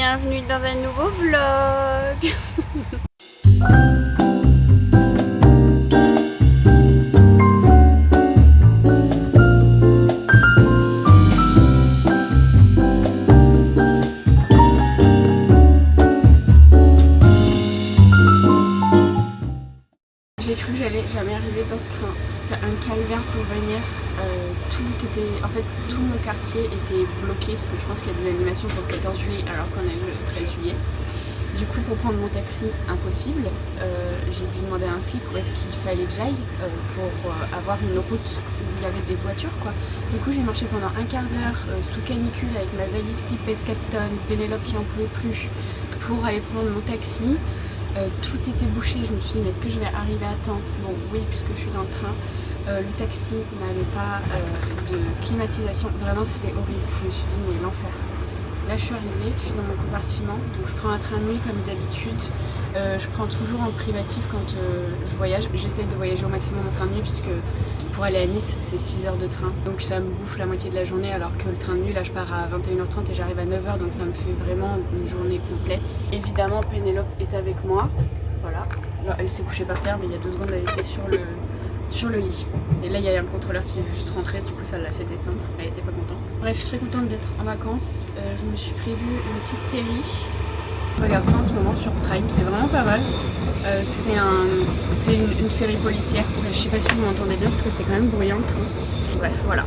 bienvenue dans un nouveau vlog. J'ai cru que j'allais jamais arriver dans ce train. C'était un calvaire pour venir. En fait, tout mon quartier était bloqué parce que je pense qu'il y a des animations pour le 14 juillet alors qu'on est le 13 juillet. Du coup, pour prendre mon taxi, impossible. J'ai dû demander à un flic où est-ce qu'il fallait que j'aille pour avoir une route où il y avait des voitures, quoi. Du coup, j'ai marché pendant un quart d'heure sous canicule avec ma valise qui pèse 4 tonnes, Pénélope qui en pouvait plus, pour aller prendre mon taxi. Tout était bouché, je me suis dit mais est-ce que je vais arriver à temps? Bon oui, puisque je suis dans le train. Le taxi n'avait pas de climatisation, vraiment c'était horrible. Je me suis dit mais l'enfer. Là je suis arrivée, je suis dans mon compartiment, donc je prends un train de nuit comme d'habitude. Je prends toujours en privatif quand je voyage. J'essaie de voyager au maximum en train de nuit puisque pour aller à Nice c'est 6 heures de train. Donc ça me bouffe la moitié de la journée alors que le train de nuit là je pars à 21h30 et j'arrive à 9h donc ça me fait vraiment une journée complète. Évidemment Pénélope est avec moi, voilà. Alors, elle s'est couchée par terre mais il y a 2 secondes elle était sur le lit. Et là il y a un contrôleur qui est juste rentré, du coup ça l'a fait descendre, elle était pas contente. Bref, je suis très contente d'être en vacances. Je me suis prévu une petite série. Je regarde ça en ce moment sur Prime, c'est vraiment pas mal. C'est une série policière. Je sais pas si vous m'entendez bien parce que c'est quand même bruyant le train. Bref, voilà.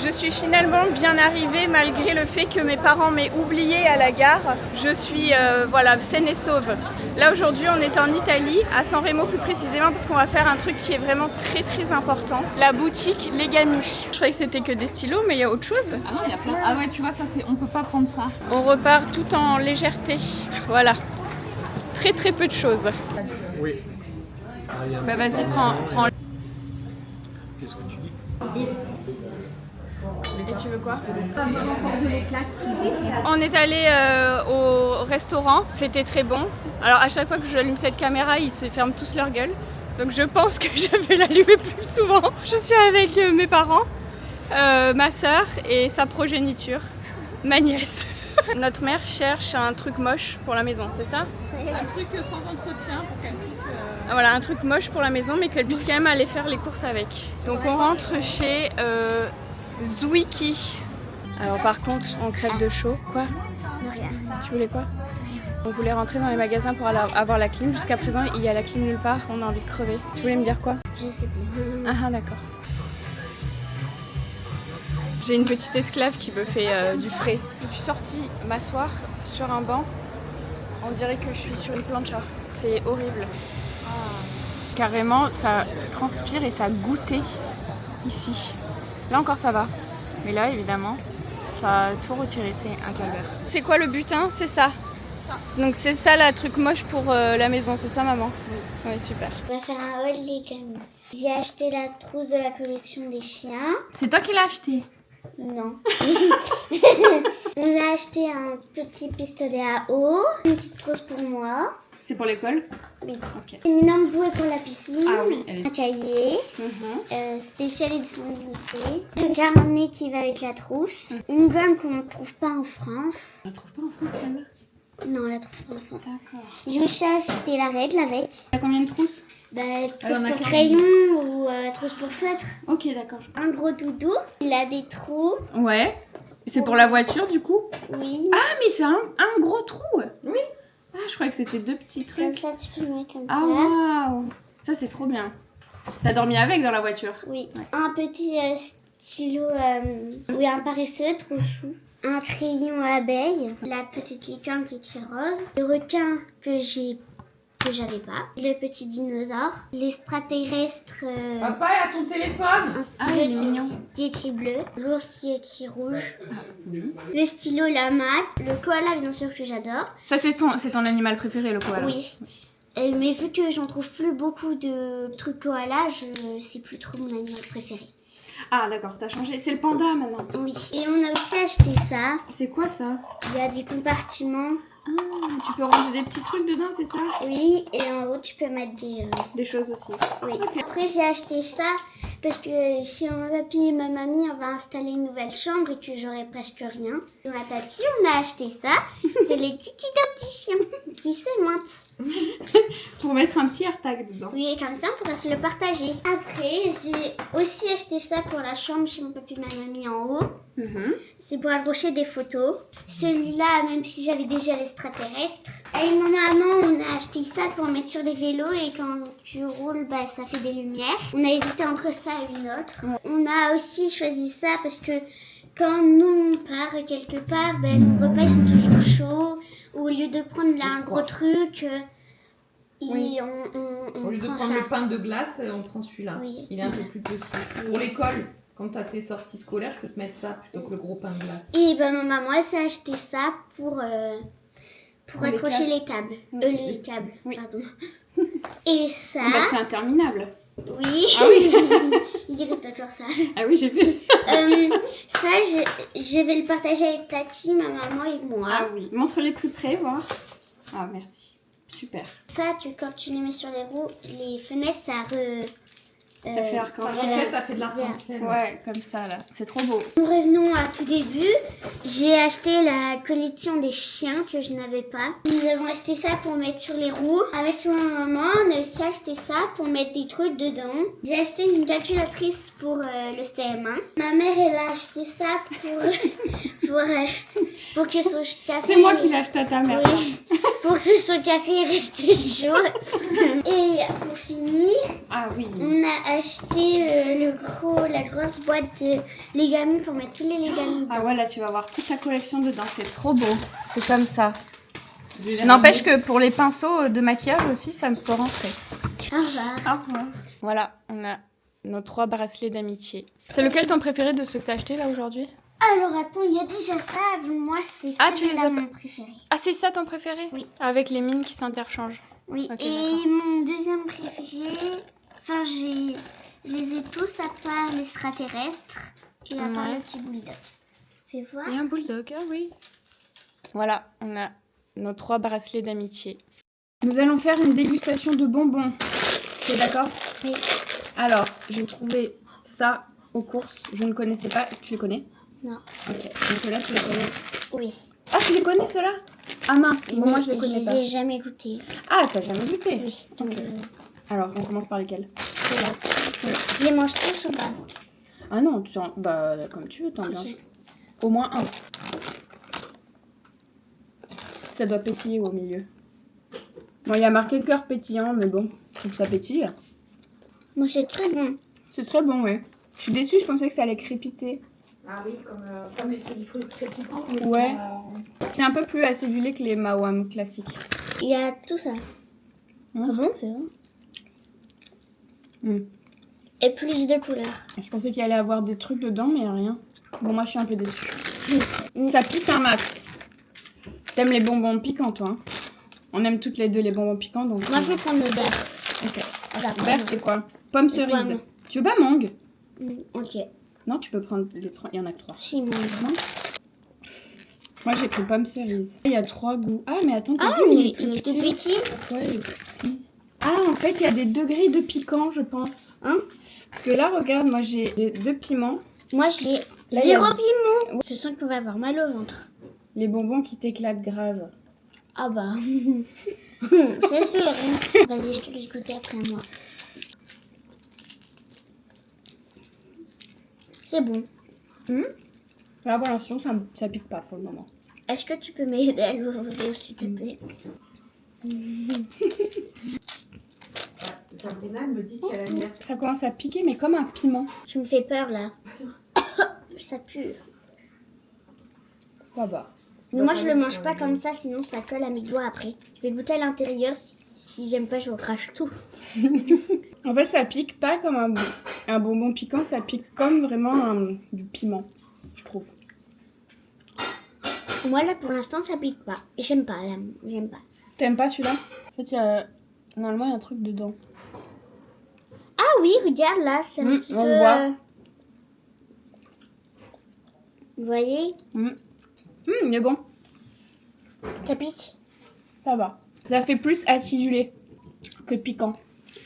Je suis finalement bien arrivée malgré le fait que mes parents m'aient oubliée à la gare. Je suis voilà, saine et sauve. Là aujourd'hui on est en Italie, à San Remo plus précisément parce qu'on va faire un truc qui est vraiment très très important. La boutique Legami. Je croyais que c'était que des stylos mais il y a autre chose. Ah non, il y a plein. Ah ouais, tu vois, ça c'est. On peut pas prendre ça. On repart tout en légèreté. Voilà. Très très peu de choses. Oui. Bah vas-y, prends. Qu'est-ce que tu dis? Et tu veux quoi? On est allé au restaurant, c'était très bon. Alors à chaque fois que j'allume cette caméra, ils se ferment tous leur gueule. Donc je pense que je vais l'allumer plus souvent. Je suis avec mes parents, ma soeur et sa progéniture, ma nièce. Notre mère cherche un truc moche pour la maison, c'est ça? Un truc sans entretien pour qu'elle puisse. Voilà, un truc moche pour la maison mais qu'elle puisse quand même aller faire les courses avec. Donc on rentre chez Zwiki. Alors par contre, on crève de chaud. Quoi? Rien. Tu voulais quoi? On voulait rentrer dans les magasins pour avoir la clim. Jusqu'à présent, il y a la clim nulle part. On a envie de crever. Tu voulais me dire quoi? Je sais plus. Ah d'accord. J'ai une petite esclave qui me fait du frais. Je suis sortie m'asseoir sur un banc. On dirait que je suis sur une plancha. C'est horrible. Carrément, ça transpire et ça goûtait ici. Là encore ça va. Mais là évidemment, ça a tout retiré, c'est un calvaire. C'est quoi le butin? C'est ça. Donc c'est ça la truc moche pour la maison, c'est ça maman? Oui. Ouais, super. On va faire un haul Legami. J'ai acheté la trousse de la collection des chiens. C'est toi qui l'as acheté? Non. On a acheté un petit pistolet à eau, une petite trousse pour moi. C'est pour l'école? Oui. Ok. Une énorme bouée pour la piscine. Ah oui, elle est- Un cahier. Spécial édition limitée. Un carnet qui va avec la trousse. Une gomme qu'on ne trouve pas en France. On la trouve pas en France celle-là? Non, on la trouve pas en France. D'accord. Je me suis acheté la règle avec. T'as combien de trousses? Bah, trousse Alors, on a pour 15. crayon ou trousse pour feutre. Ok d'accord. Un gros doudou. Il a des trous. Ouais. C'est pour la voiture du coup? Oui. Ah mais c'est un gros trou. Oui. Ah je croyais que c'était 2 petits Comme trucs. ça, tu peux le mettre comme Ah ça. waouh. Ça c'est trop bien. T'as dormi avec dans la voiture? Oui. Un petit stylo, oui, un paresseux, trop chou. Un crayon à abeille. La petite licorne qui est écrit rose. Le requin que j'avais pas. Le petit dinosaure. L'extraterrestre. Papa, il y a ton téléphone. Un Ah, stylo il est mignon. qui est écrit bleu. L'ours qui est écrit rouge. Le stylo, la mat. Le koala, bien sûr, que j'adore. Ça c'est ton animal préféré le koala? Oui. Mais vu que j'en trouve plus beaucoup de trucs koala, c'est plus trop mon animal préféré. Ah d'accord, ça a changé. C'est le panda maintenant. Oui. Et on a aussi acheté ça. C'est quoi ça? Il y a des compartiments. Ah, tu peux ranger des petits trucs dedans, c'est ça? Oui, et en haut, tu peux mettre Des choses aussi. Oui. Après, j'ai acheté ça parce que chez mon papy et ma mamie, on va installer une nouvelle chambre et que j'aurai presque rien. Dans la tati, on a acheté ça. C'est les cucuts d'un petit chien qui s'aimente. Pour mettre un petit AirTag dedans. Oui, et comme ça, on pourra se le partager. Après, j'ai aussi acheté ça pour la chambre chez mon papy et ma mamie en haut. C'est pour accrocher des photos. Celui-là, même si j'avais déjà l'extraterrestre. Avec ma maman, on a acheté ça pour mettre sur des vélos et quand tu roules, bah, ça fait des lumières. On a hésité entre ça et une autre. On a aussi choisi ça parce que quand nous on part quelque part, ben, nos repas sont toujours chauds. Ou au lieu de prendre là, un gros truc, on Au lieu de prend prendre ça. le pain de glace, on prend celui-là. Oui. Il est un peu plus petit. Pour l'école, quand t'as tes sorties scolaires, je peux te mettre ça plutôt que le gros pain de glace. Et ben, ma maman, elle s'est acheté ça pour accrocher les tables. Les câbles, Oui. pardon. Et ça, Bah, c'est interminable. oui. Ah oui. Il reste encore ça. Ah oui, j'ai vu. Ça, je vais le partager avec Tati, ma maman et moi. Ah oui. Montre-les plus près, voir. Ah, merci. Super. Ça, quand tu les mets sur les roues, les fenêtres, ça fait arc-en-ciel. En fait, ça fait de l'arc-en-ciel. Ouais, comme ça, là. C'est trop beau. Nous revenons à tout début. J'ai acheté la collection des chiens que je n'avais pas. Nous avons acheté ça pour mettre sur les roues. Avec ma maman, on a aussi acheté ça pour mettre des trucs dedans. J'ai acheté une calculatrice pour le CM1. Ma mère, elle a acheté ça pour que son café... C'est moi qui l'ai acheté à ta mère. Oui, pour que son café reste chaud. Et pour finir, Ah oui. on a acheté la grosse boîte de Legami pour mettre tous les Legami. Ah ouais, là, tu vas voir toute ta collection dedans. C'est trop beau. C'est comme ça. Je vais N'empêche que pour les pinceaux de maquillage aussi, ça me peut rentrer. Au revoir. Ah ouais. Voilà, on a nos 3 bracelets d'amitié. C'est lequel ton préféré de ceux que t'as acheté là aujourd'hui? Alors attends, il y a déjà ça, donc moi c'est Ah, tu les celui-là as mon préféré. Ah, c'est ça ton préféré? Oui. Avec les mines qui s'interchangent. Oui, Ok, et mon deuxième préféré, enfin je les ai tous à part l'extraterrestre et à part Ouais. le petit bulldog. Fais voir. Et un bulldog, ah oui. Voilà, on a nos 3 bracelets d'amitié. Nous allons faire une dégustation de bonbons. Tu es d'accord? Oui. Alors, j'ai trouvé ça aux courses. Je ne connaissais pas. Tu les connais? Non. Ok. Donc ceux-là, tu les connais. Oui. Ah, tu les connais ceux-là? Ah mince, bon, moi je les connais les pas. ai jamais goûtés. Ah, t'as jamais goûté? Oui. Ok. Alors, on commence par lesquels? Je les mange tous ou pas? Ah non, bah, comme tu veux, t'en manges. Au moins un. Ça doit pétiller au milieu. Bon, il y a marqué cœur pétillant, mais bon, je trouve que ça pétille. Moi c'est très bon. C'est très bon, ouais. Je suis déçue, je pensais que ça allait crépiter. Ah oui, comme les trucs crépitants. Ouais. C'est un peu plus acidulé que les Mawam classiques. Il y a tout ça. Mmh. Ah bon, c'est vrai. Mmh. Et plus de couleurs. Je pensais qu'il allait avoir des trucs dedans, mais rien. Bon, moi je suis un peu déçue. Ça pique un max. T'aimes les bonbons piquants, toi, hein? On aime toutes les deux les bonbons piquants, donc... Moi je vais prendre le beurre. Ok. Voilà, Vert, c'est quoi? Pomme Et cerise. pomme. Tu veux pas mangue? Ok. Non, tu peux prendre les 3. Il y en a que 3. Si, moi. Moi, j'ai pris pomme cerise. Il y a 3 goûts. Ah, mais attends, t'as Ah, vu, mais il est plus il est tout petit. petit. Ouais, il est plus petit. Ah, en fait, il y a des degrés de piquant, je pense. Hein? Parce que là, regarde, moi, j'ai 2 piments. Moi j'ai Là, il y a- 0 piment. Je sens qu'on va avoir mal au ventre. Les bonbons qui t'éclatent grave. Ah bah. C'est sûr. Vas-y, je te laisse goûter après moi. C'est bon. Là, pour l'instant, ça pique pas pour le moment. Est-ce que tu peux m'aider à l'ouvrir, s'il te plaît? Sabrina, elle me dit qu'elle aime bien ça. Ça commence à piquer, mais comme un piment. Tu me fais peur là. Ça pue. Ça va. Mais moi je le mange pas comme ça, sinon ça colle à mes doigts après. Je vais le goûter à l'intérieur. Si j'aime pas, je crache tout. En fait, ça pique pas comme un bonbon piquant, ça pique comme vraiment du piment, je trouve. Moi là pour l'instant ça pique pas. J'aime pas là. J'aime pas. T'aimes pas celui-là? En fait, normalement, il y a un truc dedans. Ah oui, regarde là, c'est un petit on peu. le voit. Vous voyez? Il est bon. Ça pique. Ça va. Ça fait plus acidulé que piquant.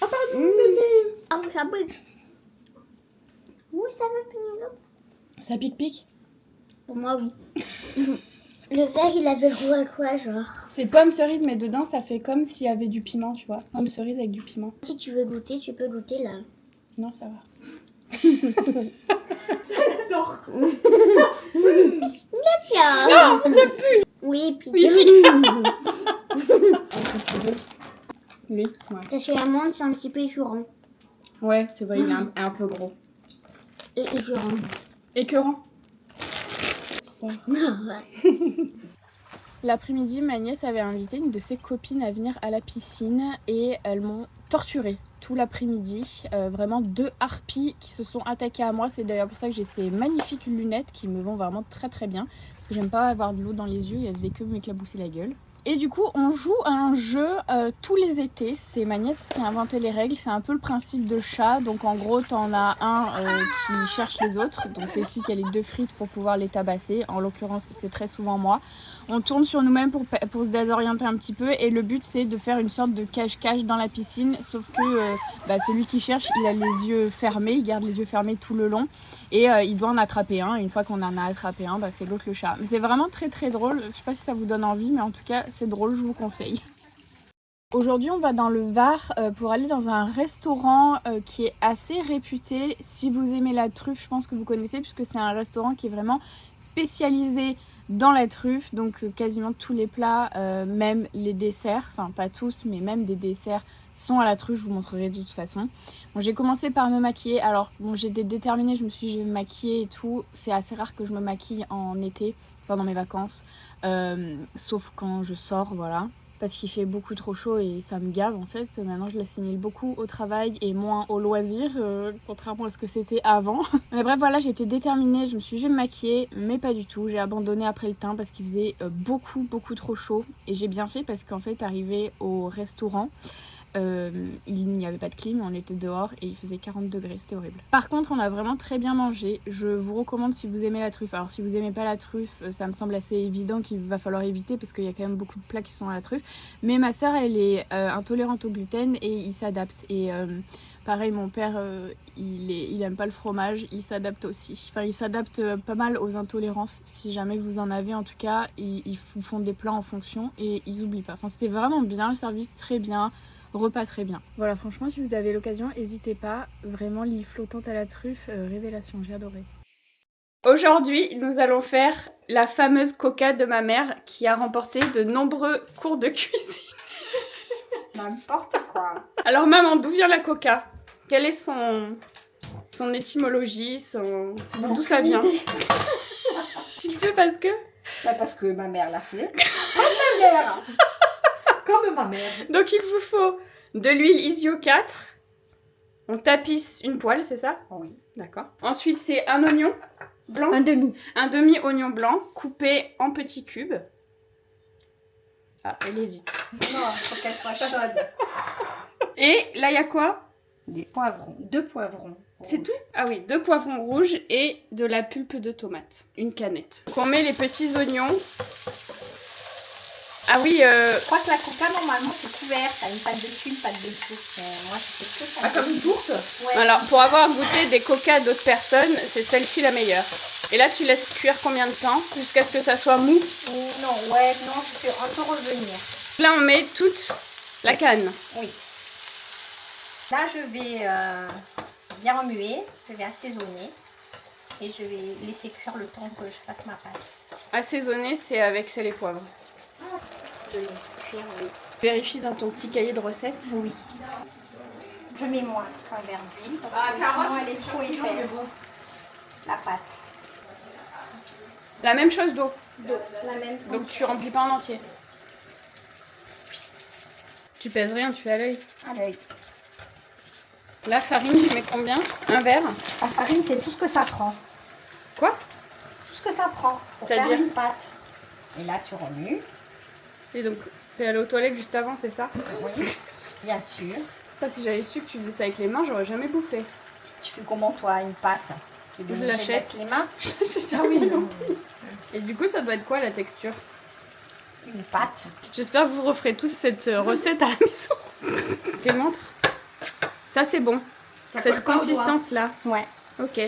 Ah pardon. Ah oui, ça pique. Oui, ça veut piquer. Ça pique. Pour moi, oui. Le verre, il avait le goût à quoi, genre? C'est pomme cerise, mais dedans, ça fait comme s'il y avait du piment, tu vois. Pomme cerise avec du piment. Si tu veux goûter, tu peux goûter là. Non, ça va. Tiens. Non, ça pue. Oui, puis Oui, Lui, ouais. parce que l'amande, c'est un petit peu écœurant. Ouais, c'est vrai, il est un peu gros. Et écœurant. Écœurant. Ouais. L'après-midi, ma nièce avait invité une de ses copines à venir à la piscine et elles m'ont torturée tout l'après-midi. Vraiment 2 harpies qui se sont attaquées à moi. C'est d'ailleurs pour ça que j'ai ces magnifiques lunettes qui me vont vraiment très très bien. Parce que j'aime pas avoir de l'eau dans les yeux et elles faisaient que m'éclabousser la gueule. Et du coup, on joue à un jeu tous les étés. C'est ma nièce qui a inventé les règles. C'est un peu le principe de chat. Donc en gros, t'en as un qui cherche les autres. Donc c'est celui qui a les 2 frites pour pouvoir les tabasser. En l'occurrence, c'est très souvent moi. On tourne sur nous-mêmes pour se désorienter un petit peu. Et le but, c'est de faire une sorte de cache-cache dans la piscine. Sauf que celui qui cherche, il a les yeux fermés. Il garde les yeux fermés tout le long. Et il doit en attraper un. Une fois qu'on en a attrapé un, c'est l'autre le chat. Mais c'est vraiment très très drôle. Je sais pas si ça vous donne envie, mais en tout cas c'est drôle, je vous conseille. Aujourd'hui on va dans le Var pour aller dans un restaurant qui est assez réputé. Si vous aimez la truffe, je pense que vous connaissez, puisque c'est un restaurant qui est vraiment spécialisé dans la truffe. Donc quasiment tous les plats, même les desserts, enfin pas tous, mais même des desserts sont à la truffe, je vous montrerai de toute façon. Bon, j'ai commencé par me maquiller. Alors bon, j'étais déterminée, je me suis dit je vais me maquiller et tout. C'est assez rare que je me maquille en été, pendant mes vacances, sauf quand je sors, voilà. Parce qu'il fait beaucoup trop chaud et ça me gave en fait. Maintenant je l'assimile beaucoup au travail et moins au loisir, contrairement à ce que c'était avant. Mais bref voilà, j'étais déterminée, je me suis dit je vais me maquiller, mais pas du tout. J'ai abandonné après le teint parce qu'il faisait beaucoup trop chaud. Et j'ai bien fait parce qu'en fait arrivé au restaurant, il n'y avait pas de clim, on était dehors et il faisait 40 degrés, c'était horrible. Par contre on a vraiment très bien mangé, je vous recommande si vous aimez la truffe. Alors si vous aimez pas la truffe, ça me semble assez évident qu'il va falloir éviter parce qu'il y a quand même beaucoup de plats qui sont à la truffe. Mais ma soeur elle est intolérante au gluten et il s'adapte. Et pareil, mon père il aime pas le fromage, il s'adapte aussi. Enfin il s'adapte pas mal aux intolérances, si jamais vous en avez en tout cas. Ils vous font des plats en fonction et ils oublient pas. Enfin c'était vraiment bien, le service très bien. Repas très bien. Voilà, franchement, si vous avez l'occasion, n'hésitez pas. Vraiment, l'île flottante à la truffe, révélation, j'ai adoré. Aujourd'hui, nous allons faire la fameuse coca de ma mère qui a remporté de nombreux cours de cuisine. N'importe quoi. Alors maman, d'où vient la coca? Quelle est son étymologie, d'où ça vient? Tu le fais parce que? Parce que ma mère l'a fait. Comme ma mère. Comme ma mère. Donc il vous faut de l'huile Isio 4. On tapisse une poêle, c'est ça? Oui. D'accord. Ensuite, c'est un oignon blanc. Un demi. Un demi-oignon blanc coupé en petits cubes. Ah, elle hésite. Non, il faut qu'elle soit chaude. Et là, il y a quoi? Des poivrons. 2 poivrons. C'est tout? Ah oui, 2 poivrons rouges et de la pulpe de tomate. Une canette. Donc on met les petits oignons. Ah oui, Je crois que la coca, normalement, c'est couvert. T'as une pâte dessus, une pâte dessous. Moi, je fais que ça. Ah, comme une tourte? Ouais. Alors, pour avoir goûté des coca d'autres personnes, c'est celle-ci la meilleure. Et là, tu laisses cuire combien de temps? Jusqu'à ce que ça soit mou? Non, je fais un peu revenir. Là, on met toute la canne. Oui. Là, je vais bien remuer. Je vais assaisonner. Et je vais laisser cuire le temps que je fasse ma pâte. Assaisonner, c'est avec sel et poivre. Je laisse cuire, oui. Vérifie dans ton petit cahier de recettes. Oui. Je mets moins un verre d'huile parce que sinon elle est trop épaisse. La pâte. La même chose d'eau. La même Donc tu remplis pas en entier. Tu pèses rien, tu fais à l'œil. à l'œil. La farine, tu mets combien? Un verre? La farine, c'est tout ce que ça prend. Quoi? Tout ce que ça prend pour faire C'est-à-dire une pâte. Et là, tu remues. Et donc, t'es allé aux toilettes juste avant, c'est ça? Oui, bien sûr. Pas si j'avais su que tu faisais ça avec les mains, j'aurais jamais bouffé. Tu fais comment, toi, une pâte? Tu Je l'achète. les mains? Ah oui, non. Et du coup, ça doit être quoi la texture? Une pâte. J'espère que vous referez tous cette recette à la maison. Tu montres? Ça, c'est bon. Ça Cette colle pas au doigt. consistance-là. Ouais. Ok.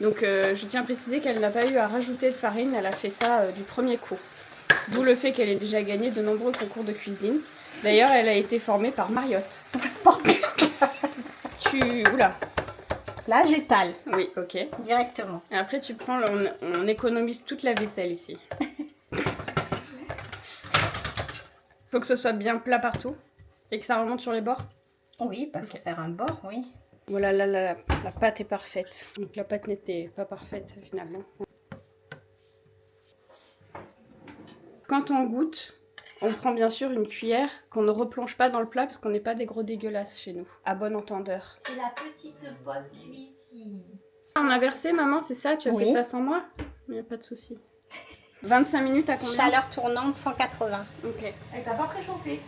Donc je tiens à préciser qu'elle n'a pas eu à rajouter de farine, elle a fait ça du premier coup. D'où le fait qu'elle ait déjà gagné de nombreux concours de cuisine. D'ailleurs, elle a été formée par Mariotte. Oula. Là, j'étale Oui, ok. directement. Et après, tu prends, on économise toute la vaisselle ici. Faut que ce soit bien plat partout et que ça remonte sur les bords. Oui, bah, faut faire un bord, oui. Voilà, là, la pâte est parfaite. Donc la pâte n'était pas parfaite finalement. Quand on goûte, on prend bien sûr une cuillère qu'on ne replonge pas dans le plat parce qu'on n'est pas des gros dégueulasses chez nous. À bon entendeur. C'est la petite post-cuisine. On a versé, maman, c'est ça? Tu as Oui. fait ça sans moi? Il n'y a pas de souci. 25 minutes à combien? Chaleur tournante, 180. Ok. Elle t'a pas préchauffé?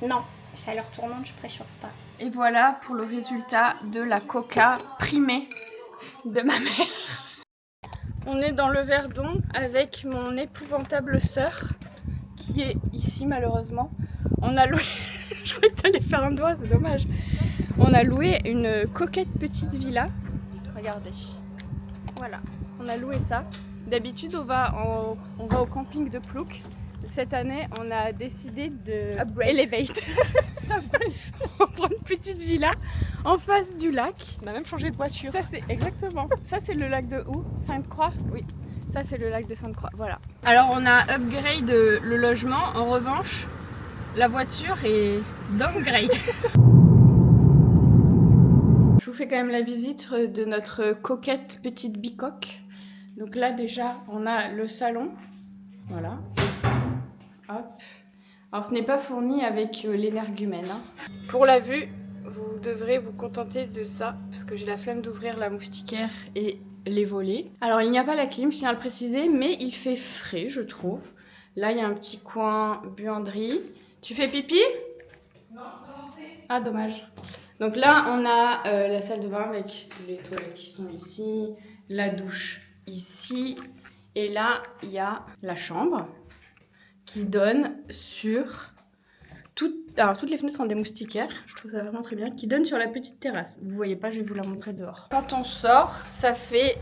Non, chaleur tournante, je préchauffe pas. Et voilà pour le résultat de la coca primée de ma mère. On est dans le Verdon avec mon épouvantable sœur qui est ici malheureusement. On a loué, je croyais que t'allais faire un doigt, c'est dommage. On a loué une coquette petite villa. Regardez. Voilà, on a loué ça. D'habitude on va au camping de Plouc. Cette année on a décidé de elevate. On prend une petite villa en face du lac. On a même changé de voiture. Ça c'est exactement. Ça c'est le lac de où? Sainte-Croix? Oui. Ça c'est le lac de Sainte-Croix. Voilà. Alors on a upgrade le logement. En revanche, la voiture est downgrade. Je vous fais quand même la visite de notre coquette petite bicoque. Donc là déjà on a le salon. Voilà. Hop. Alors ce n'est pas fourni avec l'énergumène. Hein. Pour la vue, vous devrez vous contenter de ça parce que j'ai la flemme d'ouvrir la moustiquaire et les volets. Alors il n'y a pas la clim, je tiens à le préciser, mais il fait frais je trouve. Là il y a un petit coin buanderie. Tu fais pipi? Non, je vais lancer. Ah dommage. Donc là on a la salle de bain avec les toilettes qui sont ici, la douche ici et là il y a la chambre qui donne sur alors toutes les fenêtres sont des moustiquaires, je trouve ça vraiment très bien, qui donne sur la petite terrasse. Vous voyez pas, je vais vous la montrer dehors. Quand on sort, ça fait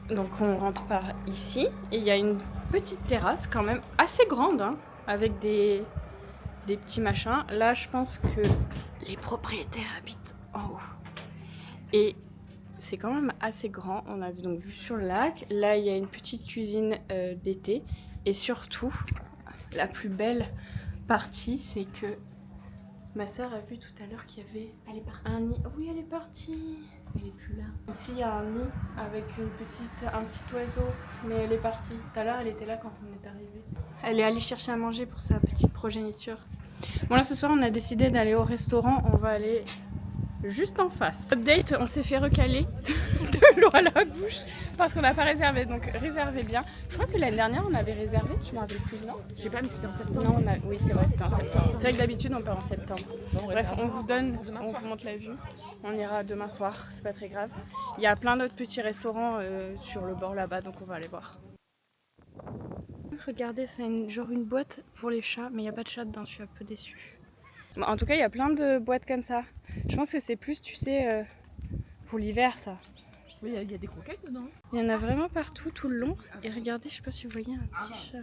donc on rentre par ici et il y a une petite terrasse quand même assez grande hein, avec des petits machins. Là, je pense que les propriétaires habitent en haut et c'est quand même assez grand. On a donc vue sur le lac. Là, il y a une petite cuisine d'été et surtout la plus belle partie, c'est que ma soeur a vu tout à l'heure qu'il y avait un nid. Oui, elle est partie. Elle est plus là. Aussi, il y a un nid avec un petit oiseau, mais elle est partie. Tout à l'heure, elle était là quand on est arrivé. Elle est allée chercher à manger pour sa petite progéniture. Bon, là, ce soir, on a décidé d'aller au restaurant. On va aller juste en face. Update, on s'est fait recaler de l'eau à la bouche parce qu'on n'a pas réservé, donc réservez bien. Je crois que l'année dernière on avait réservé, je me rappelle plus, non? Je sais pas, mais c'était en septembre. Non, oui c'est vrai, c'était en septembre. C'est vrai que d'habitude on part en septembre. Bon, bref, on vous montre la vue. On ira demain soir, c'est pas très grave. Il y a plein d'autres petits restaurants sur le bord là-bas, donc on va aller voir. Regardez, c'est genre une boîte pour les chats, mais il n'y a pas de chat dedans, je suis un peu déçue. Bon, en tout cas, il y a plein de boîtes comme ça. Je pense que c'est plus, tu sais, pour l'hiver, ça. Oui, il y a des croquettes dedans. Il y en a vraiment partout, tout le long. Et regardez, je sais pas si vous voyez un petit chat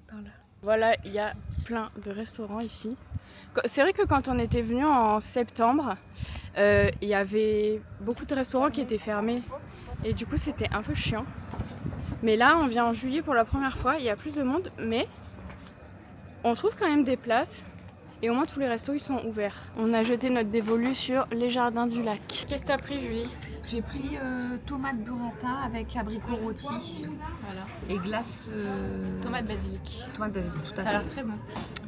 par là. Voilà, il y a plein de restaurants ici. C'est vrai que quand on était venu en septembre, il y avait beaucoup de restaurants qui étaient fermés. Et du coup, c'était un peu chiant. Mais là, on vient en juillet pour la première fois. Il y a plus de monde, mais on trouve quand même des places. Et au moins tous les restos ils sont ouverts. On a jeté notre dévolu sur les jardins du lac. Qu'est-ce que t'as pris Julie? J'ai pris tomate burrata avec abricot rôti. Voilà. Et glace. Tomate basilic. Tomate basilic, tout à fait. Ça a l'air très bon.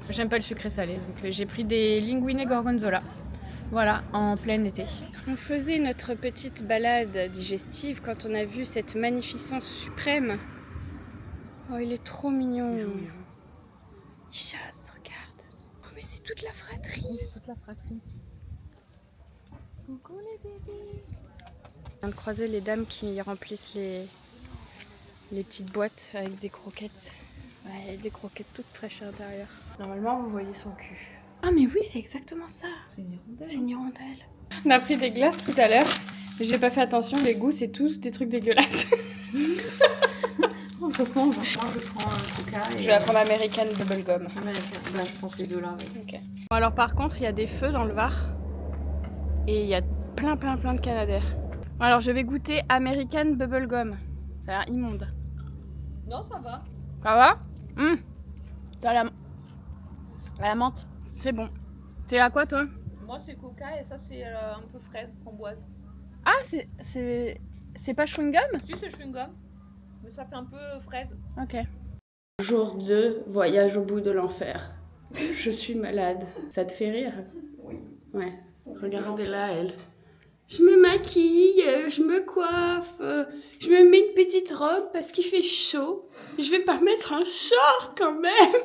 J'aime pas le sucré salé, donc j'ai pris des linguine gorgonzola. Voilà, en plein été. On faisait notre petite balade digestive quand on a vu cette magnificence suprême. Oh, il est trop mignon. Il chasse, regarde. Oh, mais c'est toute la fratrie. Oui, c'est toute la fratrie. Coucou les bébés. On vient de croiser les dames qui remplissent les petites boîtes avec des croquettes. Ouais, des croquettes toutes fraîches à l'intérieur. Normalement, vous voyez son cul. Ah mais oui, c'est exactement ça. C'est une hirondelle. C'est une hirondelle. On a pris des glaces tout à l'heure J'ai pas fait attention, les goûts c'est tous des trucs dégueulasses. Ça se mange. Moi je prends un Coca et... Je vais prendre American Bubblegum. Bah, je prends ces deux-là. Ouais. Ok. Bon, alors par contre, il y a des feux dans le Var. Et il y a plein de canadaires. Bon, alors je vais goûter American Bubblegum. Ça a l'air immonde. Non, ça va. Ça va? Ça a la menthe. C'est bon. C'est à quoi toi? Moi c'est Coca et ça c'est un peu fraise, framboise. Ah, c'est pas chewing-gum? Si c'est chewing-gum, mais ça fait un peu fraise. Ok. Jour 2, voyage au bout de l'enfer. Je suis malade. Ça te fait rire? Oui. Ouais. Regardez-la, elle. Je me maquille, je me coiffe, je me mets une petite robe parce qu'il fait chaud. Je vais pas mettre un short quand même.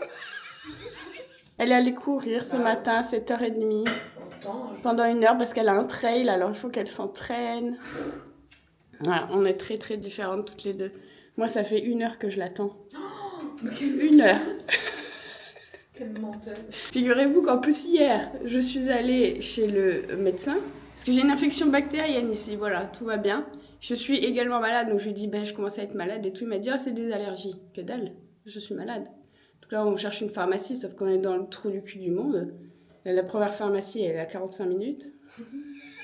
Elle est allée courir ce matin à 7h30 pendant 1 heure parce qu'elle a un trail, alors il faut qu'elle s'entraîne. Voilà, on est très différentes toutes les deux. Moi, ça fait 1 heure que je l'attends. 1 heure. Quelle menteuse. Figurez-vous qu'en plus hier, je suis allée chez le médecin parce que j'ai une infection bactérienne ici, voilà, tout va bien. Je suis également malade, donc je lui dis je commence à être malade et tout. Il m'a dit c'est des allergies. Que dalle, je suis malade. Donc là on cherche une pharmacie, sauf qu'on est dans le trou du cul du monde. La première pharmacie elle est à 45 minutes.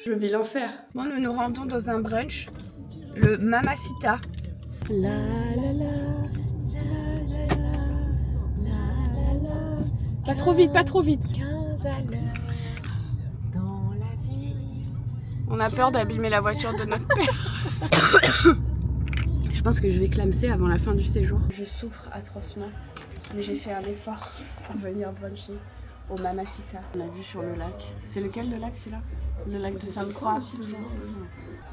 Je vis l'enfer. Bon, nous nous rendons dans un brunch, le Mamacita. La la la. Pas trop vite, pas trop vite. 15 à l'heure dans la vie. On a peur d'abîmer la voiture de notre père. Je pense que je vais clamser avant la fin du séjour. Je souffre atrocement, mais j'ai fait un effort pour venir bruncher au Mamacita. On a vu sur le lac. C'est lequel le lac celui-là? Le lac de Sainte-Croix, toujours.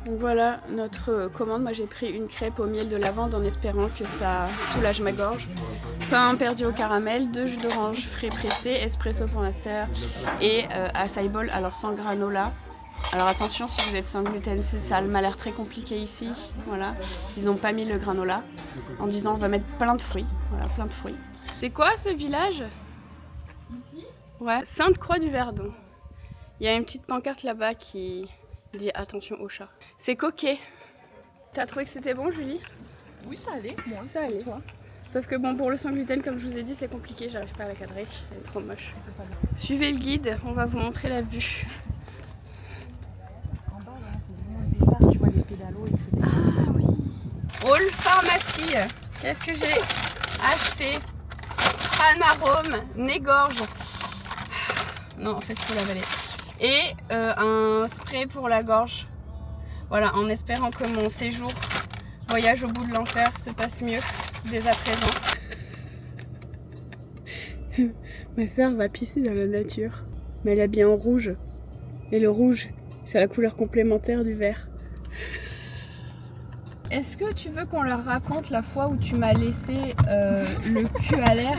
Donc voilà notre commande. Moi j'ai pris une crêpe au miel de lavande en espérant que ça soulage ma gorge. Pain perdu au caramel, 2 jus d'orange frais pressés, espresso pour la serre et acai bowl, alors sans granola. Alors attention si vous êtes sans gluten, ça m'a l'air très compliqué ici. Voilà, ils n'ont pas mis le granola en disant on va mettre plein de fruits. Voilà, plein de fruits. C'est quoi ce village? Ici? Ouais, Sainte-Croix du Verdon. Il y a une petite pancarte là-bas qui dit attention aux chats. C'est coquet. T'as trouvé que c'était bon, Julie? Oui, ça allait. Moi, ça allait. Toi? Sauf que bon, pour le sans gluten, comme je vous ai dit, c'est compliqué. J'arrive pas à la cadrer. Elle est trop moche. C'est pas bien. Suivez le guide, on va vous montrer la vue. En bas, là, c'est vraiment le départ. Tu vois les pédalos. Ah oui. All Pharmacie. Qu'est-ce que j'ai acheté? Anarome, Négorge. Non, en fait, il faut l'avaler. Et un spray pour la gorge. Voilà, en espérant que mon séjour voyage au bout de l'enfer se passe mieux dès à présent. Ma sœur va pisser dans la nature, mais elle est habillée en rouge. Et le rouge, c'est la couleur complémentaire du vert. Est-ce que tu veux qu'on leur raconte la fois où tu m'as laissé le cul à l'air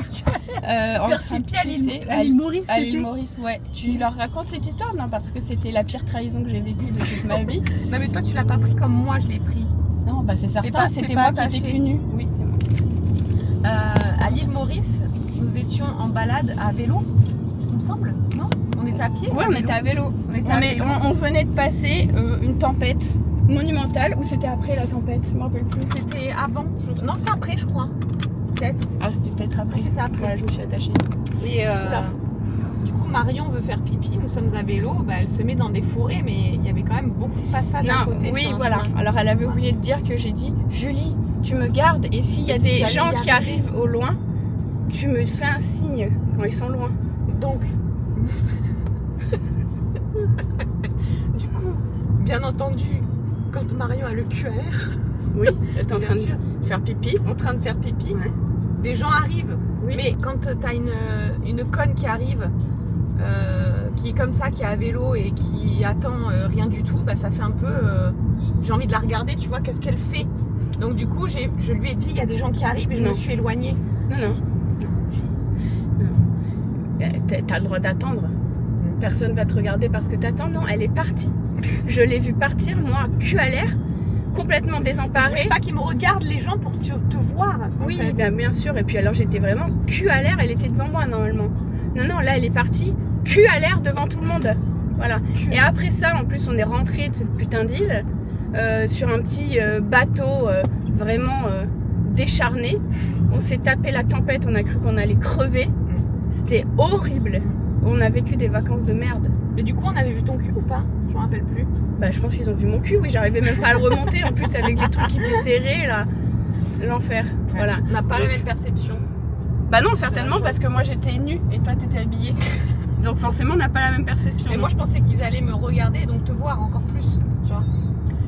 en train de pisser à l'île Maurice? À l'île Maurice, ouais. Tu leur racontes cette histoire? Non, parce que c'était la pire trahison que j'ai vécue de toute ma vie. Non, mais toi, tu l'as pas pris comme moi, je l'ai pris. Non, bah c'est certain, c'était moi qui étais cul nu. Oui, c'est moi. À l'île Maurice, nous étions en balade à vélo, il me semble, non? On était à pied? Ouais, on était à vélo. On venait de passer une tempête monumentale, ou c'était après la tempête? Je m'en rappelle plus. C'était avant. Non, c'est après, je crois. Peut-être. Ah, c'était peut-être après. C'était après. Ouais, je me suis attachée. Et du coup, Marion veut faire pipi, nous sommes à vélo, elle se met dans des fourrés, mais il y avait quand même beaucoup de passages à côté. Oui, sur voilà. chemin. Alors, elle avait oublié de dire que j'ai dit Julie, tu me gardes et s'il y a des gens qui arrivent au loin, tu me fais un signe quand ils sont loin. Donc, du coup, bien entendu, quand Marion a le cul à l'air, oui, elle est en train de faire pipi. En train de faire pipi, Ouais. des gens arrivent. Oui. Mais quand t'as une conne qui arrive, qui est comme ça, qui est à vélo et qui attend rien du tout, ça fait un peu... j'ai envie de la regarder, tu vois, qu'est-ce qu'elle fait. Donc du coup, je lui ai dit, il y a des gens qui arrivent et je me suis éloignée. Non. T'as le droit d'attendre. Personne va te regarder parce que t'attends. Non, elle est partie. Je l'ai vue partir, moi, cul à l'air, complètement désemparée. Pas qu'ils me regardent les gens pour te voir. Oui, en fait. bien sûr. Et puis alors j'étais vraiment cul à l'air, elle était devant moi normalement. Non, là elle est partie cul à l'air devant tout le monde. Voilà. Et après ça, en plus, on est rentré de cette putain d'île. sur un petit bateau vraiment décharné. On s'est tapé la tempête, on a cru qu'on allait crever. C'était horrible. On a vécu des vacances de merde. Mais du coup, on avait vu ton cul ou pas? Je me rappelle plus. Bah, je pense qu'ils ont vu mon cul, oui, j'arrivais même pas à le remonter. En plus, avec les trucs qui étaient serrés, là, l'enfer. Voilà. On n'a pas la même perception. Bah non, certainement, parce que moi j'étais nue et toi t'étais habillée. Donc forcément, on n'a pas la même perception. Et moi, je pensais qu'ils allaient me regarder, donc te voir encore plus, tu vois.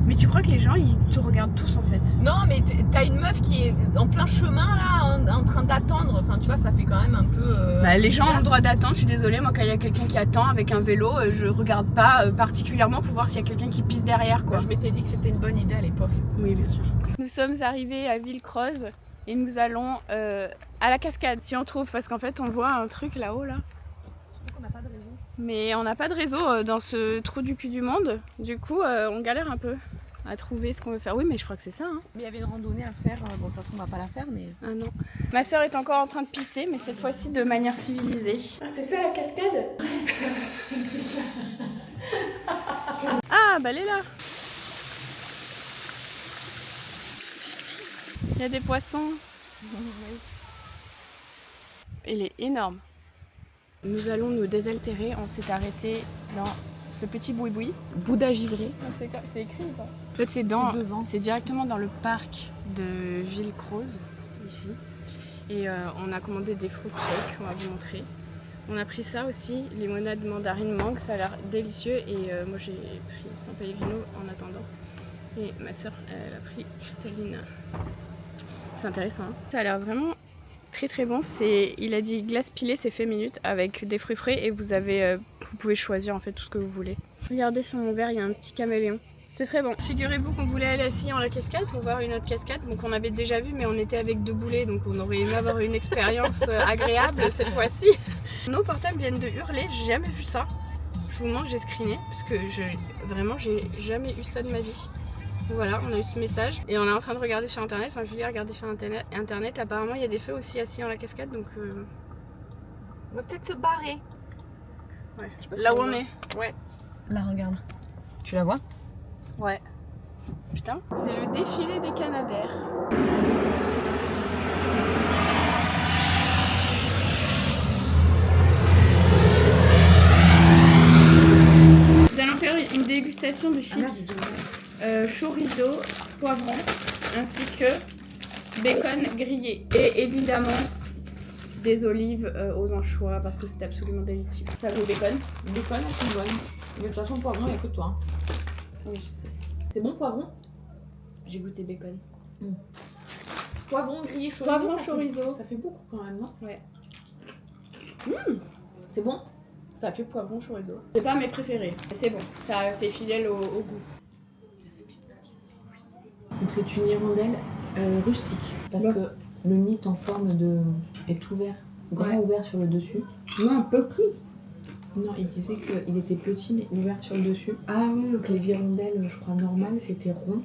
Mais tu crois que les gens, ils te regardent tous en fait? Non, mais t'as une meuf qui est en plein chemin là, en train d'attendre. Enfin, tu vois, ça fait quand même un peu. Bah, les gens bizarre. ont le droit d'attendre. Je suis désolée, moi, quand il y a quelqu'un qui attend avec un vélo, je regarde pas particulièrement pour voir s'il y a quelqu'un qui pisse derrière, quoi. Je m'étais dit que c'était une bonne idée à l'époque. Oui, bien sûr. Nous sommes arrivés à Villecroze et nous allons à la cascade, si on trouve, parce qu'en fait, on voit un truc là-haut, là. Surtout qu'on n'a pas de réseau. Mais on n'a pas de réseau dans ce trou du cul du monde. Du coup, on galère un peu à trouver ce qu'on veut faire. Oui, mais je crois que c'est ça, hein. Mais il y avait une randonnée à faire. Bon, de toute façon, on va pas la faire, mais. Ah non. Ma soeur est encore en train de pisser, mais cette fois-ci de manière civilisée. Ah, c'est ça la cascade? Ah, bah elle est là. Il y a des poissons. Il est énorme. Nous allons nous désaltérer. On s'est arrêté dans ce petit boui-boui. Bouddha givré. C'est quoi? C'est écrit ou pas? En fait, c'est directement dans le parc de Villecroze, ici. Et on a commandé des fruit shakes, on va vous montrer. On a pris ça aussi, limonade mandarine mangue, ça a l'air délicieux. Et moi j'ai pris San Pellegrino en attendant. Et ma soeur, elle a pris cristalline. C'est intéressant, hein. Ça a l'air vraiment très très bon. Il a dit glace pilée, c'est fait minute avec des fruits frais et vous pouvez choisir en fait tout ce que vous voulez. Regardez sur mon verre, il y a un petit caméléon. C'est très bon. Figurez-vous qu'on voulait aller à Sillon-la-Cascade pour voir une autre cascade, donc on avait déjà vu, mais on était avec 2 boulets, donc on aurait aimé avoir une expérience agréable cette fois-ci. Nos portables viennent de hurler, j'ai jamais vu ça. Je vous montre, j'ai screené, parce que vraiment j'ai jamais eu ça de ma vie. Voilà, on a eu ce message et on est en train de regarder sur internet, enfin Julie a regardé sur internet, apparemment il y a des feux aussi à Sillon-la-Cascade, donc On va peut-être se barrer. ouais. Je sais pas si Là où on on voit. est. Ouais. Là, regarde. Tu la vois? Ouais. Putain, c'est le défilé des Canadaires. Nous allons faire une dégustation de chips, chorizo, poivron, ainsi que bacon grillé. Et évidemment, des olives aux anchois, parce que c'est absolument délicieux. Ça vaut le bacon? Le bacon, elles sont bonnes. Mais de toute façon, le poivron, il n'y a que toi. Oui, je sais. C'est bon, poivron? J'ai goûté bacon. Poivron grillé chorizo. Poivron ça chorizo. Ça fait beaucoup quand même, non? Ouais. C'est bon? Ça fait poivron chorizo. C'est pas mes préférés, mais c'est bon. Ça, c'est fidèle au goût. Donc c'est une hirondelle rustique parce Ouais. que le nid en forme de est ouvert, grand Ouais. ouvert sur le dessus. Non, petit. Non, il disait qu'il était petit mais ouvert sur le dessus. Ah oui, ok. Les hirondelles, je crois normales, c'était rond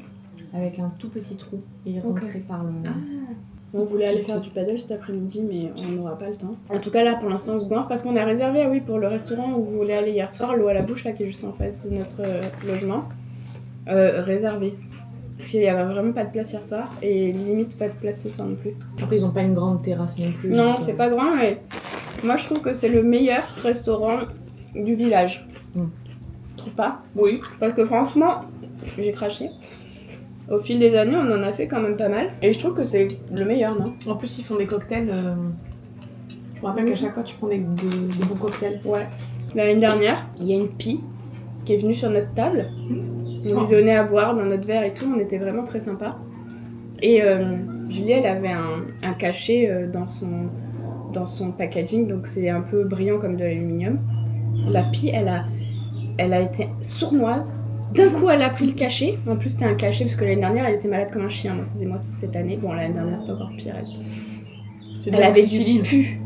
avec un tout petit trou et il rentrait par le. On voulait aller faire du paddle cet après-midi, mais on n'aura pas le temps. En tout cas, là, pour l'instant, on se goinfre parce qu'on a réservé, ah oui, pour le restaurant où vous voulez aller hier soir, l'eau à la bouche, là, qui est juste en face de notre logement. Réservé. Parce qu'il n'y avait vraiment pas de place hier soir, et limite pas de place ce soir non plus. Après ils ont pas une grande terrasse non plus. Non, donc, c'est pas grand, mais moi, je trouve que c'est le meilleur restaurant du village. Mm. Tu trouves pas? Oui. Parce que franchement, j'ai craché. Au fil des années, on en a fait quand même pas mal. Et je trouve que c'est le meilleur, non? En plus ils font des cocktails. Je me rappelle qu'à chaque fois tu prends des bons cocktails. Ouais. L'année dernière, il y a une pie qui est venue sur notre table. On Oh. lui donnait à boire dans notre verre et tout. On était vraiment très sympa. Et Julie, elle avait un cachet dans son packaging. Donc c'est un peu brillant comme de l'aluminium. La pie, elle a été sournoise. D'un coup, elle a pris le cachet. En plus, c'était un cachet parce que l'année dernière, elle était malade comme un chien. Moi, cette année. Bon, l'année dernière, c'était encore pire. C'est Elle avait du pu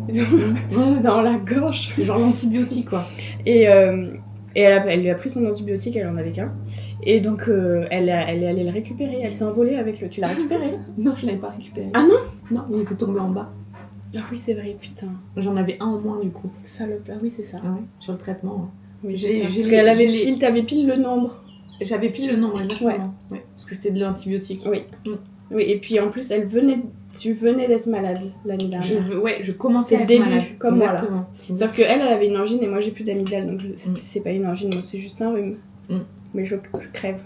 dans la gorge. C'est genre l'antibiotique quoi. Et elle lui a pris son antibiotique, elle en avait qu'un. Et donc, elle est allée le récupérer. Elle s'est envolée avec le... Tu l'as récupéré? Non, je l'avais pas récupéré. Ah non? Non, il était tombé en bas. Ah oui, c'est vrai, putain. J'en avais un en moins du coup. Salope. Ah oui, c'est ça. Ah ouais, sur le traitement. Oui, J'ai- c'est ça. j'ai Parce les- qu'elle avait j'ai les- t'avais pile le nombre. J'avais pile le nom, exactement. Ouais, parce que c'était de l'antibiotique. Oui. Oui, et puis en plus, tu venais d'être malade l'année dernière. Je commençais à c'est être le début, malade. comme moi là. Exactement. Sauf qu'elle avait une angine et moi j'ai plus d'amygdale, donc c'est pas une angine, moi c'est juste un rhume. Mais je crève.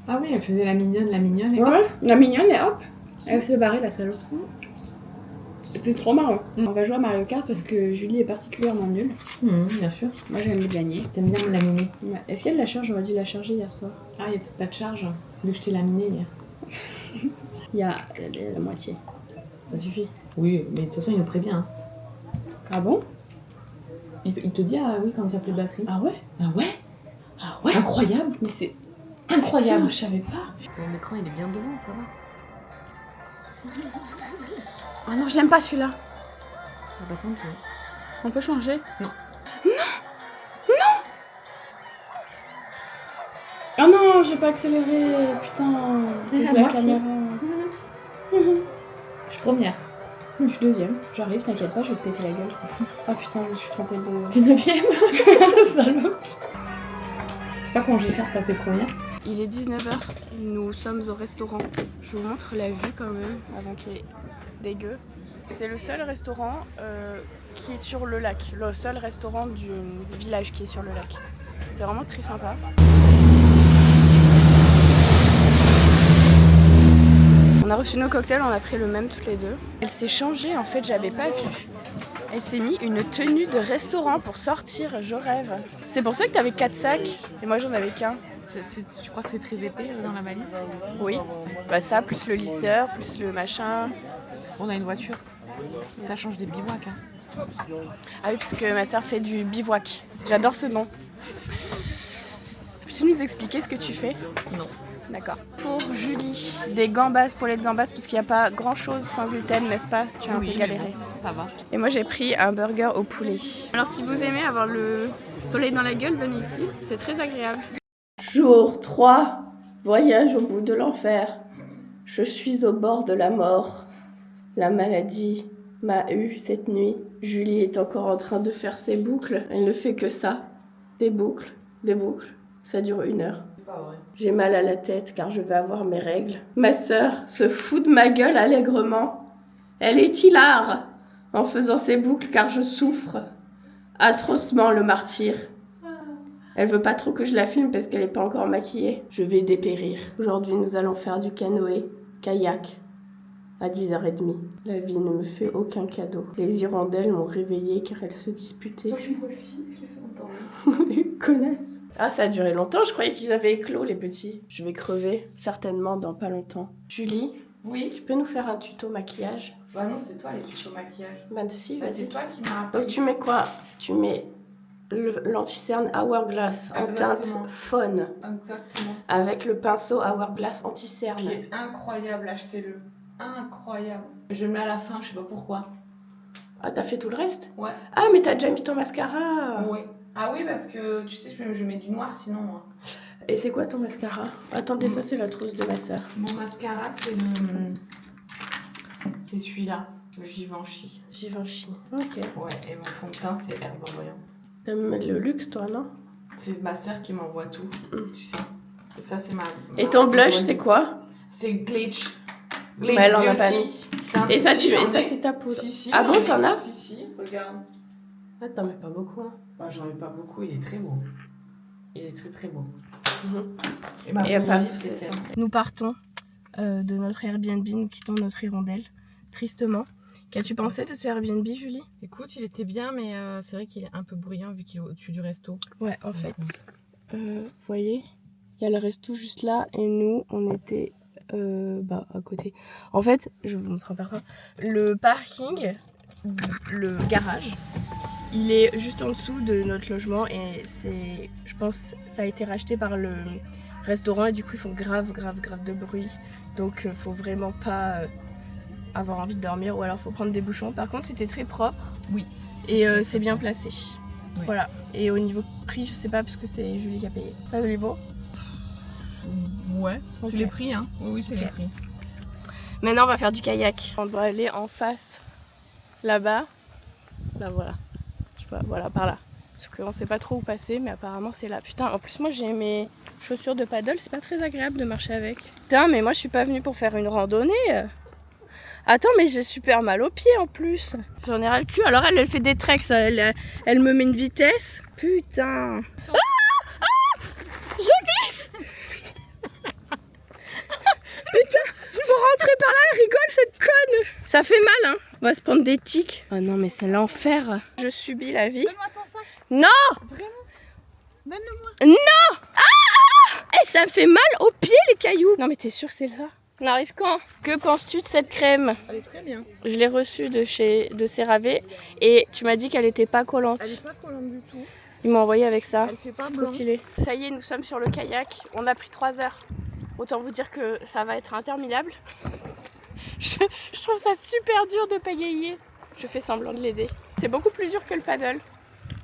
Ah oui, elle faisait la mignonne, et Ouais, la mignonne et hop, elle s'est barrée la salope. C'était trop marrant. On va jouer à Mario Kart parce que Julie est particulièrement nulle. Bien sûr. Moi j'aime les gagner. T'aimes bien me laminer. Ouais. Est-ce qu'il y a de la charge? J'aurais dû la charger hier soir. Ah, il n'y a peut-être pas de charge, vu que je t'ai laminé hier. Il y a la moitié. Ça suffit. Oui, mais de toute façon, il nous prévient. Hein. Ah bon? Il te dit, ah oui, quand il n'y a plus de batterie. Ah ouais? Ah ouais? Ah ouais? Incroyable. Mais c'est Incroyable. je savais pas. Ton écran, il est bien devant, ça va. Ah non, je l'aime pas celui-là. Ah bah tant pis. On peut changer? Non. Oh non, j'ai pas accéléré, putain. Moi La aussi. caméra. Je suis première. Je suis deuxième. J'arrive, t'inquiète pas, je vais te péter la gueule. Ah putain, je me suis trompée de... T'es 9ème. Salope. Je sais pas comment je vais faire passer première. Il est 19h, nous sommes au restaurant. Je vous montre la vue quand même, avant qu'il y ait dégueu. C'est le seul restaurant qui est sur le lac. Le seul restaurant du village qui est sur le lac. C'est vraiment très sympa. On a reçu nos cocktails, on a pris le même toutes les deux. Elle s'est changée, en fait, j'avais pas vu. Elle s'est mis une tenue de restaurant pour sortir, je rêve. C'est pour ça que t'avais 4 sacs et moi j'en avais qu'un. Tu crois que c'est très épais dans la valise? Oui, bah ça, plus le lisseur, plus le machin. On a une voiture. Ça change des bivouacs. Hein. Ah oui, parce que ma soeur fait du bivouac. J'adore ce nom. Peux-tu nous expliquer ce que tu fais? Non. D'accord. Pour Julie, des gambas, poêlées de gambas, parce qu'il n'y a pas grand-chose sans gluten, n'est-ce pas? Tu as un peu galéré. Ça va. Et moi j'ai pris un burger au poulet. Alors si vous aimez avoir le soleil dans la gueule, venez ici, c'est très agréable. Jour 3, voyage au bout de l'enfer. Je suis au bord de la mort. La maladie m'a eu cette nuit. Julie est encore en train de faire ses boucles. Elle ne fait que ça. Des boucles, des boucles. Ça dure 1 heure. J'ai mal à la tête car je vais avoir mes règles. Ma sœur se fout de ma gueule allègrement. Elle est hilare en faisant ses boucles car je souffre atrocement le martyre. Elle veut pas trop que je la filme parce qu'elle est pas encore maquillée. Je vais dépérir. Aujourd'hui, nous allons faire du canoë, kayak, à 10h30. La vie ne me fait aucun cadeau. Les hirondelles m'ont réveillée car elles se disputaient. Moi aussi, je les entends. Les connasses. Ah, ça a duré longtemps, je croyais qu'ils avaient éclos, les petits. Je vais crever, certainement, dans pas longtemps. Julie, Oui. tu peux nous faire un tuto maquillage? Bah non, c'est toi les tutos maquillage. Ben si, Bah, vas-y. c'est toi qui m'as Donc appris. tu mets quoi? Tu mets l'anti-cerne Hourglass en teinte Exactement. faune Exactement. avec le pinceau Hourglass anti-cerne. Qui est incroyable, achetez-le. Incroyable. Je le mets à la fin, je sais pas pourquoi. Ah, t'as fait tout le reste? Ouais. Ah, mais t'as déjà mis ton mascara. Oui. Ah oui, parce que tu sais, je mets du noir sinon. Moi. Et c'est quoi ton mascara? Attendez, ça c'est la trousse de ma sœur. Mon mascara, c'est celui-là, le Givenchy. Givenchy. Ok. Ouais, et mon fond de teint, c'est Herbe Orient. T'aimes le luxe, toi, non? C'est ma sœur qui m'envoie tout, tu sais. Et ça, c'est ma Et ton blush, c'est quoi? C'est Glitch. Mais elle en a pas Beauty. mis. Putain, Et ça, si, j'en ai. c'est ta poudre. Si, Ah bon, j'en ai. t'en as? Si, regarde. Ah, t'en mets pas beaucoup, hein. Bah, j'en ai pas beaucoup, il est très beau. Il est très très beau. Mhm. Et ma Et première après, livre, c'était... nous partons de notre Airbnb, nous quittons notre hirondelle, tristement. Qu'as-tu pensé de ce Airbnb, Julie? Écoute, il était bien, mais c'est vrai qu'il est un peu bruyant vu qu'il est au-dessus du resto. Ouais, en fait, vous voyez, il y a le resto juste là et nous, on était à côté. En fait, je vais vous montrer un par un. Le parking, le garage, il est juste en dessous de notre logement et c'est, je pense, ça a été racheté par le restaurant et du coup, ils font grave de bruit. Donc, faut vraiment pas avoir envie de dormir ou alors faut prendre des bouchons. Par contre, c'était très propre. Oui. Et c'est bien placé. Oui. Voilà. Et au niveau prix, je sais pas parce que c'est Julie qui a payé. Ça vous bon? Ouais, Ok. c'est les prix, hein. Oui, c'est les prix. Maintenant, on va faire du kayak. On doit aller en face, là-bas. Là, voilà. Je sais pas, voilà, par là. Parce qu'on sait pas trop où passer, mais apparemment c'est là. Putain, en plus moi j'ai mes chaussures de paddle, c'est pas très agréable de marcher avec. Putain, mais moi je suis pas venue pour faire une randonnée. Attends, mais j'ai super mal aux pieds en plus. J'en ai ras le cul. Alors elle fait des treks, elle me met une vitesse. Putain. Je glisse. Putain, faut rentrer par là, elle rigole cette conne. Ça fait mal, hein. On va se prendre des tics. Oh non, mais c'est l'enfer. Je subis la vie. Donne-moi ton sac. Non. Vraiment. Donne-le-moi. Non. Ah, ça me fait mal aux pieds les cailloux. Non mais t'es sûre que c'est ça? On arrive quand? Que penses-tu de cette crème? Elle est très bien. Je l'ai reçue de CeraVe et tu m'as dit qu'elle était pas collante. Elle est pas collante du tout. Ils m'ont envoyé avec ça. Elle fait pas C'est blanc. trop stylé. Ça y est, nous sommes sur le kayak. On a pris 3 heures. Autant vous dire que ça va être interminable. Je trouve ça super dur de pagayer. Je fais semblant de l'aider. C'est beaucoup plus dur que le paddle.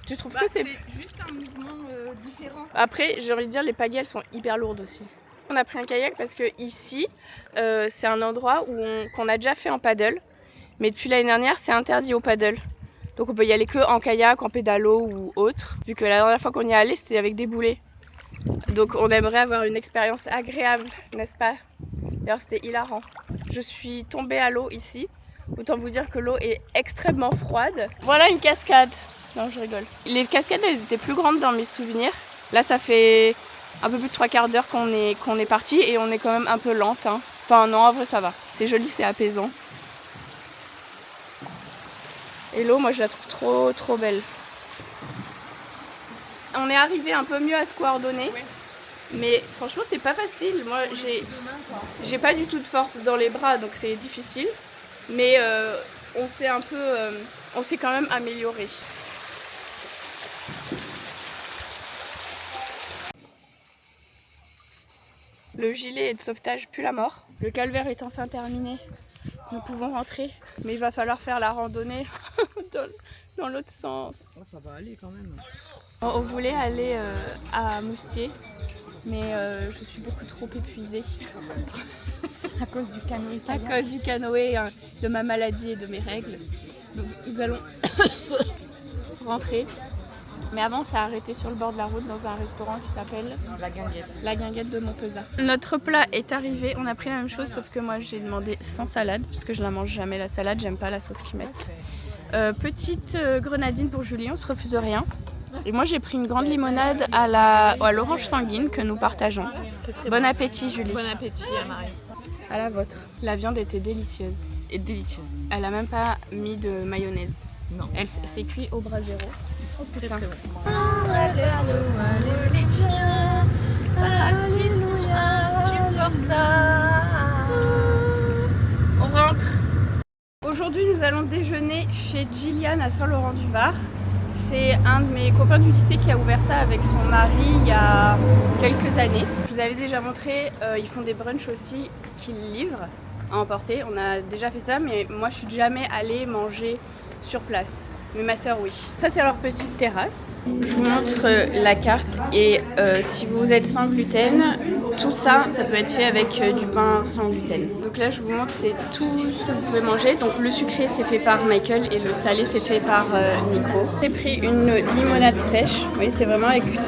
Tu trouves que c'est juste un mouvement différent. Après, j'ai envie de dire, les pagaies, elles sont hyper lourdes aussi. On a pris un kayak parce que ici, c'est un endroit qu'on a déjà fait en paddle. Mais depuis l'année dernière, c'est interdit au paddle. Donc on peut y aller que en kayak, en pédalo ou autre. Vu que la dernière fois qu'on y est allé, c'était avec des boulets. Donc on aimerait avoir une expérience agréable, n'est-ce pas? D'ailleurs, c'était hilarant. Je suis tombée à l'eau ici. Autant vous dire que l'eau est extrêmement froide. Voilà une cascade. Non, je rigole. Les cascades, elles étaient plus grandes dans mes souvenirs. Là, ça fait un peu plus de 3/4 d'heure qu'on est parti et on est quand même un peu lente. Hein. Enfin, non, en vrai, ça va. C'est joli, c'est apaisant. Et l'eau, moi, je la trouve trop belle. On est arrivé un peu mieux à se coordonner. Ouais. Mais franchement, c'est pas facile. Moi, j'ai pas du tout de force dans les bras, donc c'est difficile. Mais on s'est quand même amélioré. Le gilet de sauvetage pue la mort. Le calvaire est enfin terminé. Nous pouvons rentrer, mais il va falloir faire la randonnée dans l'autre sens. Oh, ça va aller quand même. On voulait aller à Moustier, mais je suis beaucoup trop épuisée. À cause du canoë. À cause du canoë, de ma maladie et de mes règles. Donc nous allons rentrer. Mais avant, ça a arrêté sur le bord de la route dans un restaurant qui s'appelle La Guinguette de Montpezat. Notre plat est arrivé, on a pris la même chose, sauf que moi j'ai demandé sans salade, parce que je la mange jamais la salade, j'aime pas la sauce qu'ils mettent. Petite grenadine pour Julie, on se refuse rien. Et moi j'ai pris une grande limonade à l'orange sanguine que nous partageons. Bon appétit Julie. Bon appétit à Marie. À la vôtre. La viande était délicieuse. Et délicieuse. Elle a même pas mis de mayonnaise. Non. Elle s'est cuite au brasero. Oh, très très bon. On rentre. Aujourd'hui, nous allons déjeuner chez Gillian à Saint-Laurent-du-Var. C'est un de mes copains du lycée qui a ouvert ça avec son mari il y a quelques années. Je vous avais déjà montré, ils font des brunchs aussi qu'ils livrent à emporter. On a déjà fait ça, mais moi je suis jamais allée manger sur place. Mais ma soeur oui. Ça c'est leur petite terrasse. Je vous montre la carte et si vous êtes sans gluten, tout ça, ça peut être fait avec du pain sans gluten. Donc là je vous montre c'est tout ce que vous pouvez manger. Donc le sucré c'est fait par Michael et le salé c'est fait par Nico. J'ai pris une limonade pêche. Vous voyez c'est vraiment avec du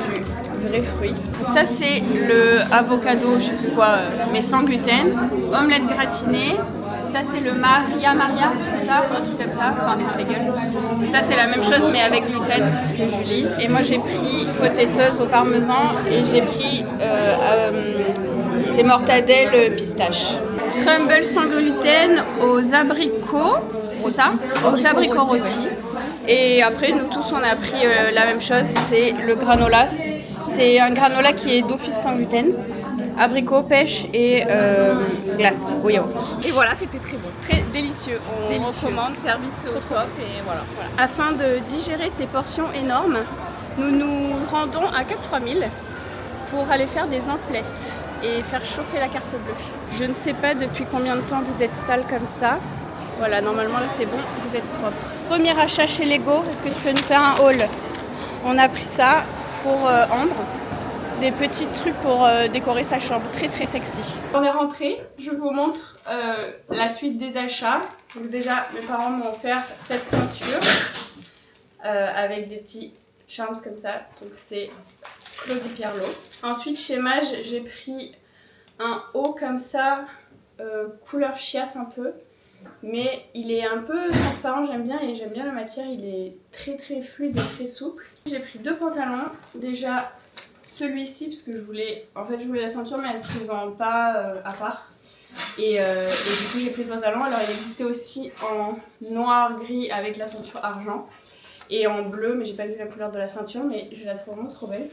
vrai fruit. Ça c'est le avocado, je sais plus quoi, mais sans gluten. Omelette gratinée. Ça c'est le Maria, c'est ça? Un truc comme ça, enfin un bagel. Ça c'est la même chose mais avec gluten que Julie. Et moi j'ai pris potatoes au parmesan et j'ai pris ces mortadelles pistache. Crumble sans gluten aux abricots, c'est ça? Aux abricots rôtis. Et après nous tous on a pris la même chose, c'est le granola. C'est un granola qui est d'office sans gluten. Abricots, pêche et glace au yaourt. Et voilà, c'était très bon. Très délicieux. On recommande, service au top. Et voilà. Afin de digérer ces portions énormes, nous nous rendons à Cap 3000 pour aller faire des emplettes et faire chauffer la carte bleue. Je ne sais pas depuis combien de temps vous êtes sale comme ça. Voilà, normalement là c'est bon, vous êtes propre. Premier achat chez Lego, est-ce que tu peux nous faire un haul? On a pris ça pour Ambre. Des petits trucs pour décorer sa chambre, très très sexy. On est rentré, je vous montre la suite des achats. Donc déjà, mes parents m'ont offert cette ceinture avec des petits Charms comme ça, donc c'est Claudie Pierlot. Ensuite chez Mage, j'ai pris un haut comme ça, couleur chiasse un peu, mais il est un peu transparent, j'aime bien, et j'aime bien la matière, il est très fluide et très souple. J'ai pris 2 pantalons, déjà celui-ci parce que je voulais la ceinture mais elle se vend pas à part. Et du coup j'ai pris le pantalon, alors il existait aussi en noir gris avec la ceinture argent et en bleu, mais j'ai pas vu la couleur de la ceinture, mais je la trouve vraiment trop belle.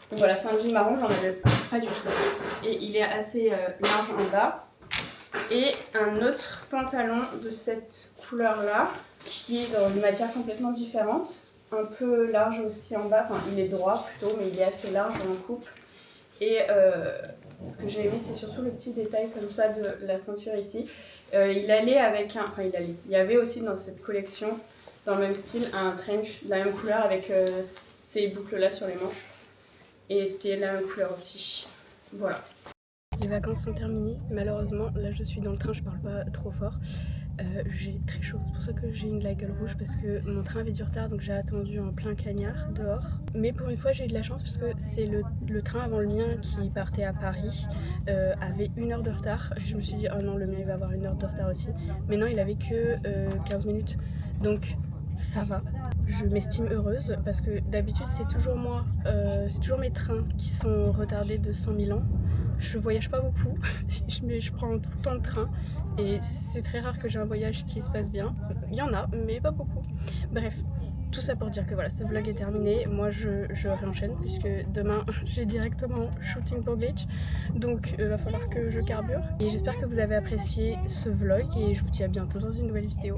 Donc voilà, c'est un jean marron, j'en avais pas du tout. Et il est assez large en bas. Et un autre pantalon de cette couleur là, qui est dans une matière complètement différente. Un peu large aussi en bas, enfin il est droit plutôt, mais il est assez large en coupe. Et ce que j'ai aimé, c'est surtout le petit détail comme ça de la ceinture ici. Il allait avec un... Enfin il y avait aussi dans cette collection, dans le même style, un trench de la même couleur avec ces boucles là sur les manches. Et c'était la même couleur aussi. Voilà. Les vacances sont terminées, malheureusement, là je suis dans le train, je parle pas trop fort. J'ai très chaud, c'est pour ça que j'ai la gueule rouge, parce que mon train avait du retard, donc j'ai attendu en plein cagnard dehors. Mais pour une fois j'ai eu de la chance parce que c'est le train avant le mien qui partait à Paris, avait 1 heure de retard. Je me suis dit oh non, le mien il va avoir 1 heure de retard aussi. Mais non, il avait que 15 minutes, donc ça va. Je m'estime heureuse parce que d'habitude c'est toujours moi, c'est toujours mes trains qui sont retardés de 100 000 ans. Je voyage pas beaucoup, je prends tout le temps le train et c'est très rare que j'ai un voyage qui se passe bien. Il y en a, mais pas beaucoup. Bref, tout ça pour dire que voilà, ce vlog est terminé. Moi je réenchaîne puisque demain j'ai directement shooting pour Glitch, donc va falloir que je carbure. Et j'espère que vous avez apprécié ce vlog et je vous dis à bientôt dans une nouvelle vidéo.